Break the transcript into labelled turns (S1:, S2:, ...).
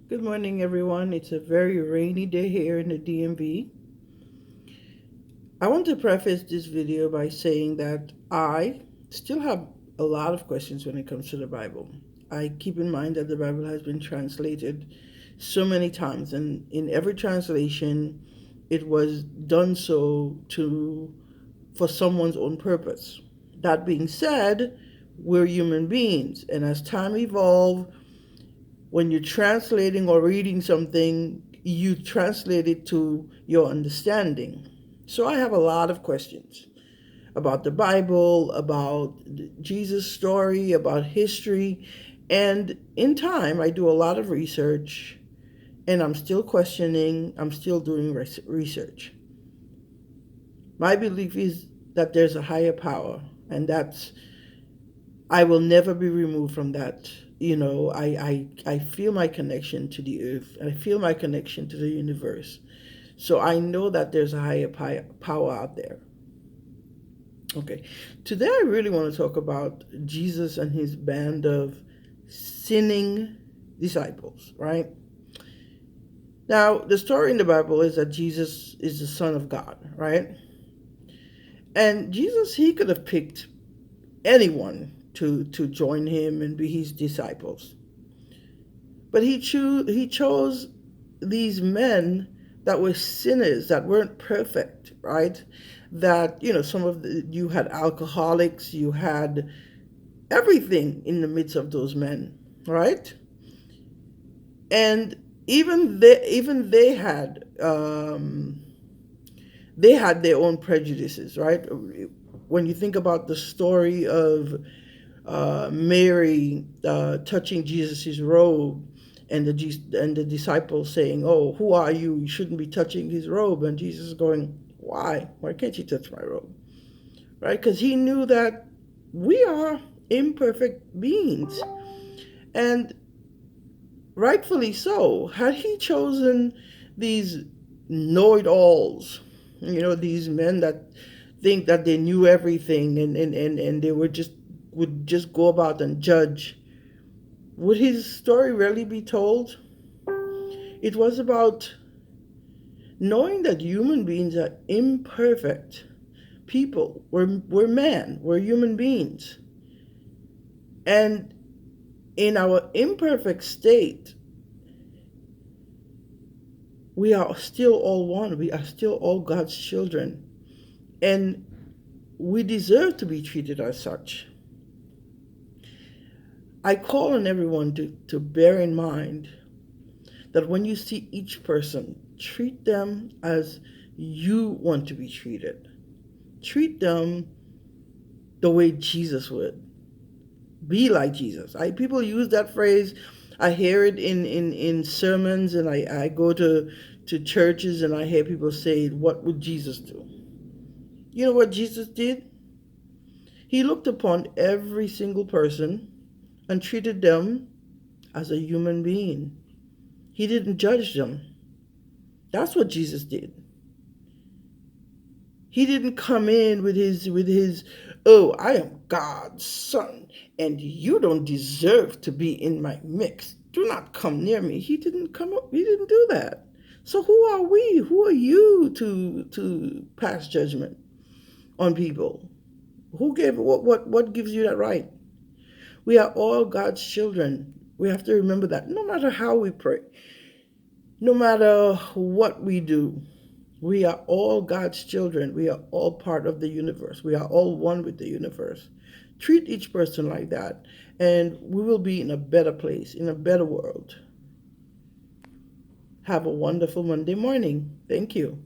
S1: Good morning, everyone. It's a very rainy day here in the DMV. I want to preface this video by saying that I still have a lot of questions when it comes to the Bible. I keep in mind that the Bible has been translated so many times, and in every translation, it was done so to for someone's own purpose. That being said, we're human beings, and as time evolves, when you're translating or reading something, you translate it to your understanding. So I have a lot of questions about the Bible, about Jesus' story, about history. And in time, I do a lot of research and I'm still questioning, I'm still doing research. My belief is that there's a higher power, and that's I will never be removed from that. I feel my connection to the earth. I feel my connection to the universe. So I know that there's a higher power out there. Okay. Today I really want to talk about Jesus and his band of sinning disciples, right? Now, the story in the Bible is that Jesus is the Son of God, right? And Jesus, he could have picked anyone to join him and be his disciples. But he chose these men that were sinners, that weren't perfect, right? That, some of you had alcoholics, you had everything in the midst of those men, right? And even they had their own prejudices, right? When you think about the story of Mary touching Jesus' robe, and the disciples saying, "Oh, who are you? You shouldn't be touching his robe." And Jesus is going, "Why? Why can't you touch my robe?" Right? Because he knew that we are imperfect beings, and rightfully so. Had he chosen these know-it-alls, these men that think that they knew everything, and they would just go about and judge, would his story really be told? It was about knowing that human beings are imperfect people. We're man, we're human beings. And in our imperfect state, we are still all one. We are still all God's children. And we deserve to be treated as such. I call on everyone to bear in mind that when you see each person, treat them as you want to be treated. Treat them the way Jesus would. Be like Jesus. People use that phrase. I hear it in sermons, and I go to churches and I hear people say, "What would Jesus do?" You know what Jesus did? He looked upon every single person and treated them as a human being. He didn't judge them. That's what Jesus did. He didn't come in with his, "Oh, I am God's son and you don't deserve to be in my mix. Do not come near me." He didn't come up, he didn't do that. So who are we? Who are you to pass judgment on people? Who gave what gives you that right? We are all God's children. We have to remember that no matter how we pray, no matter what we do, we are all God's children. We are all part of the universe. We are all one with the universe. Treat each person like that, and we will be in a better place, in a better world. Have a wonderful Monday morning. Thank you.